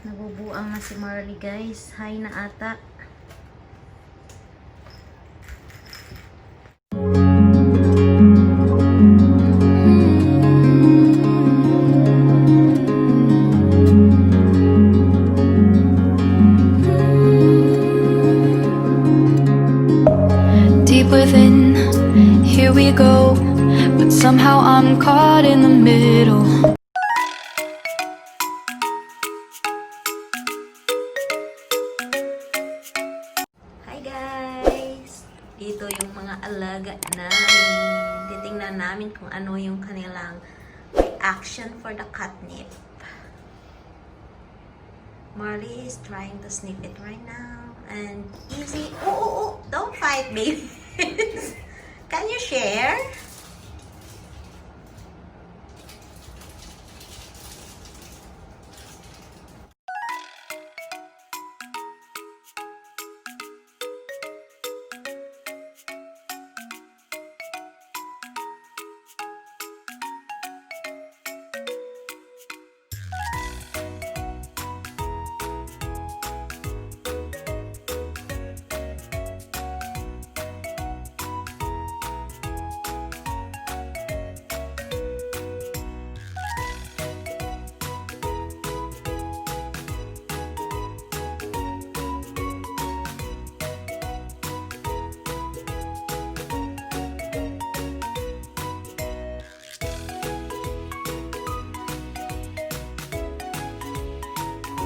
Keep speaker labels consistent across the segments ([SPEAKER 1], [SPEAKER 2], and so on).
[SPEAKER 1] Nabubuang na si Marley, guys. Hi na ata.
[SPEAKER 2] Deep within, here we go, but somehow I'm caught in the middle.
[SPEAKER 1] Hi guys! Ito yung mga alaga namin. Titingnan namin kung ano yung kanilang reaction for the catnip. Marley is trying to sniff it right now. And easy. Oh, don't fight, baby. Can you share?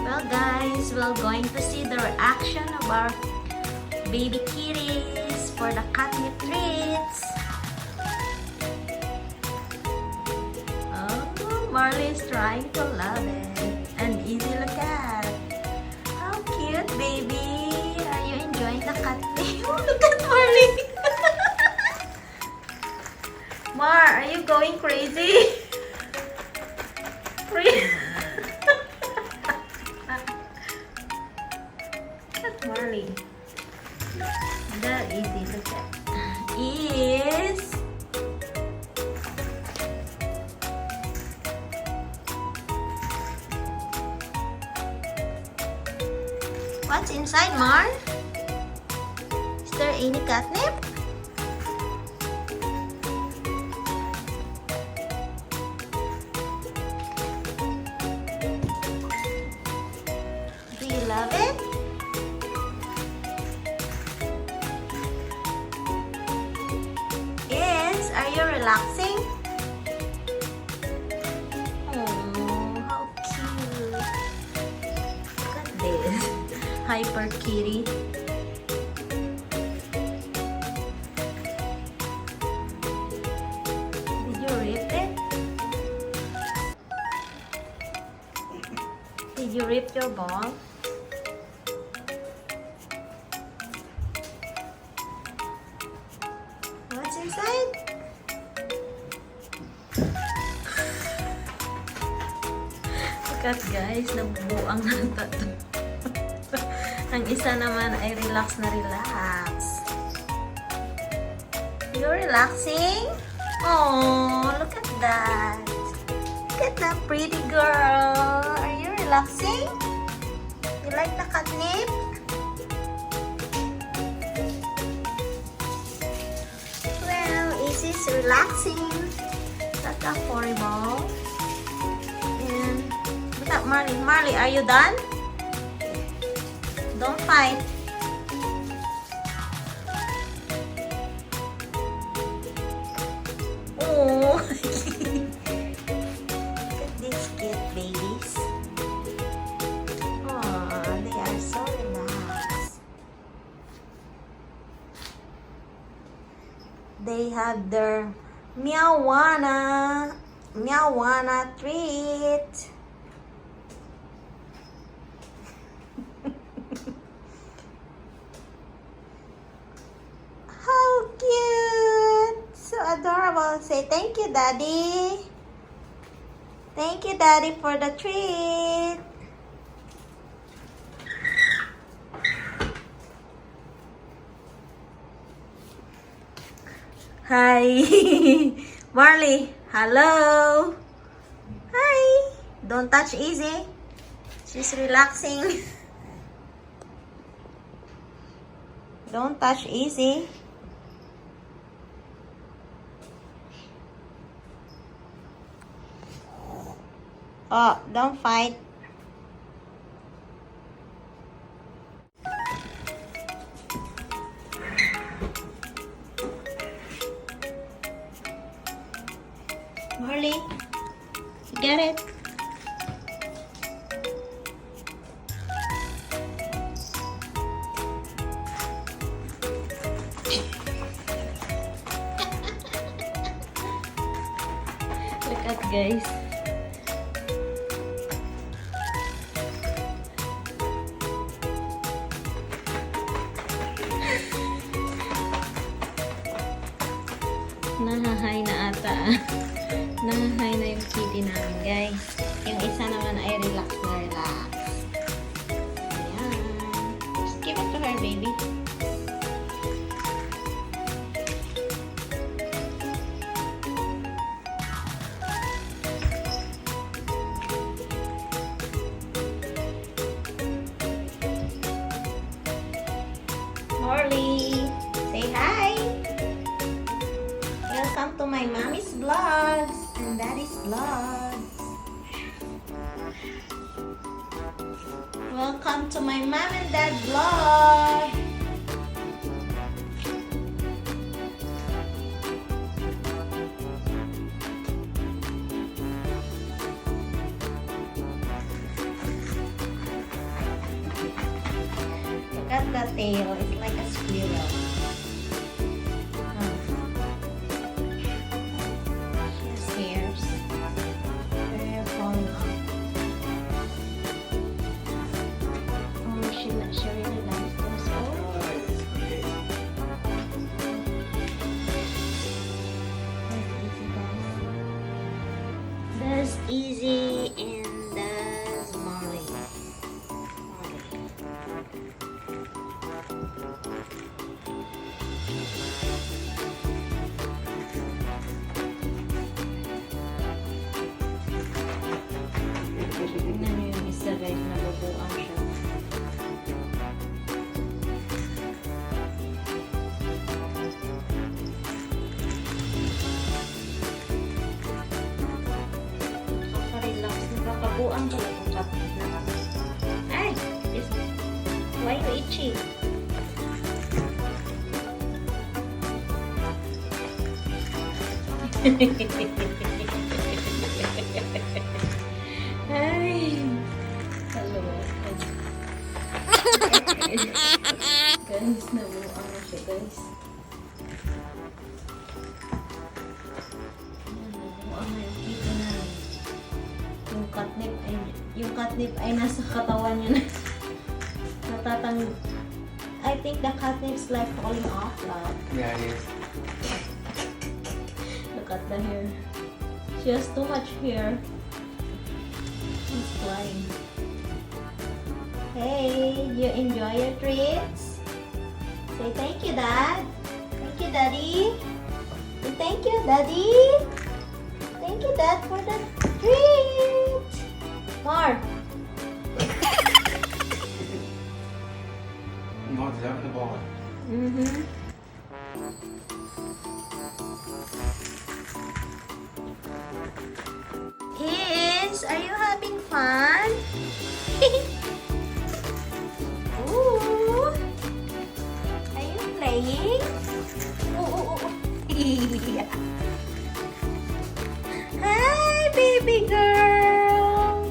[SPEAKER 1] Well guys, we're going to see the reaction of our baby kitties for the catnip treats. Oh, Marley is trying to love it. And easy, look at. How cute, baby. Are you enjoying the catnip? Look at Marley. Mar, are you going crazy? Marley. That easy, look at is what's inside, Mar? Is there any catnip? Do you love it? Are you relaxing? Oh, how cute. Look at this. Hyper kitty. Did you rip it? Did you rip your ball? What's inside? Look at guys, nabubuang ng tato. Ang isa naman ay relax na relax. You're relaxing? Oh, look at that. Look at that pretty girl. Are you relaxing? You like the catnip? Well, Izzy's relaxing. That's not horrible. Look at Marley. Marley, are you done? Don't fight. Oh, look at these cute babies. Oh, they are so relaxed. They have their MEOWJUANA treat. How cute! So adorable. Say thank you, Daddy. Thank you, Daddy, for the treat. Hi. Marley, hello. Hi. Don't touch Easy. She's relaxing. Don't touch easy. Oh, don't fight. Marley, you get it? Look at guys. Nahahay na ata. Nahahay na yung kitty namin, guys. Yung isa naman ay relax na relax. Ayan. Just give it to her, baby. Morley, say hi. Welcome to my mommy's vlogs and daddy's vlogs. Welcome to my mom and dad vlog. Look at the tail, it's like a squirrel. That's easy and that's Molly. Tingnan niyo yung isa guys, nabubuang siya. Buang ko lang ang kapit na. Ay! Why you itchy? Ay! Hello. Guys, nabuang na siya guys. Nabuang na yung kita namin. Yung catnip ay nasa katawan niya na. Natatang. I think the catnip's like falling off, love.
[SPEAKER 3] Yeah, it is.
[SPEAKER 1] Look at the hair. She has too much hair. She's flying. Hey, you enjoy your treats? Say thank you, Dad. Thank you, Daddy. Say thank you, Daddy. Thank you, Dad, for the treat. More.
[SPEAKER 3] No, it's out in the ball.
[SPEAKER 1] Mm-hmm. Kids, are you having fun? Ooh. Are you playing? Ooh. Yeah. Hi, baby girl.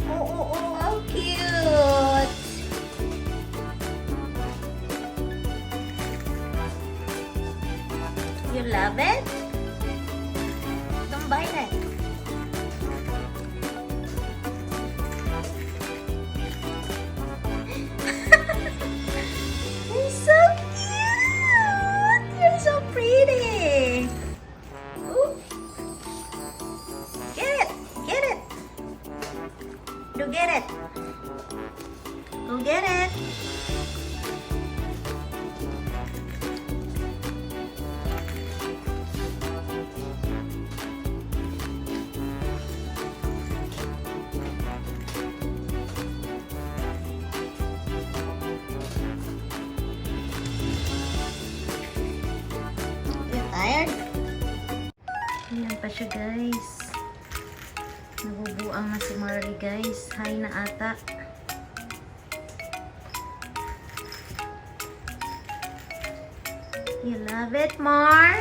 [SPEAKER 1] Oh, how cute. You love it? Don't bite it. You're so cute. You're so pretty. Ooh. Get it. Get it. Go get it. Go get it. siya, guys. Nabubuang na si Marley, guys. Hi na ata. You love it, Mar?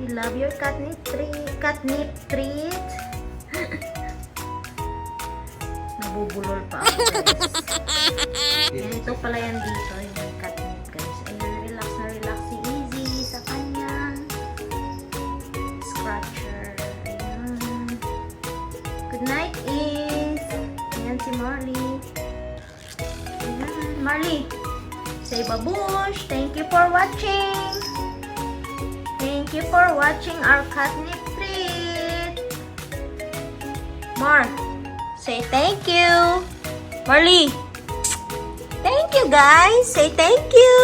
[SPEAKER 1] You love your catnip treat? Nabubulol pa ako, guys. Yan, ito pala yan dito, yung catnip, guys. Ayan, relax na relax si Easy sa kanyang scratcher. Ayan. Good night, Is. Ayan si Marley. Ayan, Marley. Say babush. Thank you for watching. Thank you for watching our catnip treat. Mar, say thank you. Marley. Thank you, guys. Say thank you.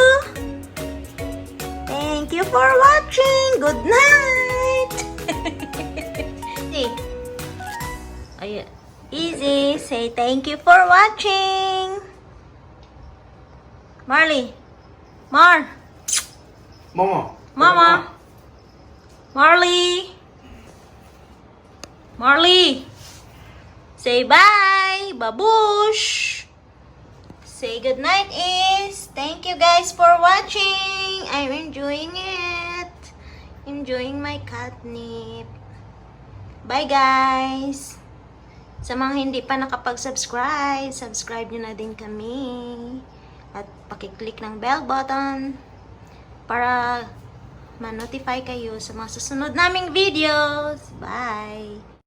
[SPEAKER 1] Thank you for watching. Good night. See. Ayan. Easy. Say thank you for watching. Marley. Mar.
[SPEAKER 3] Mama.
[SPEAKER 1] Mama. Marley. Marley. Say bye. Babush. Say good night, Is. Thank you guys for watching. I'm enjoying it. Enjoying my catnip. Bye, guys. Sa mga hindi pa nakapag-subscribe, subscribe nyo na din kami. At pakiclick ng bell button para ma-notify kayo sa mga susunod naming videos. Bye!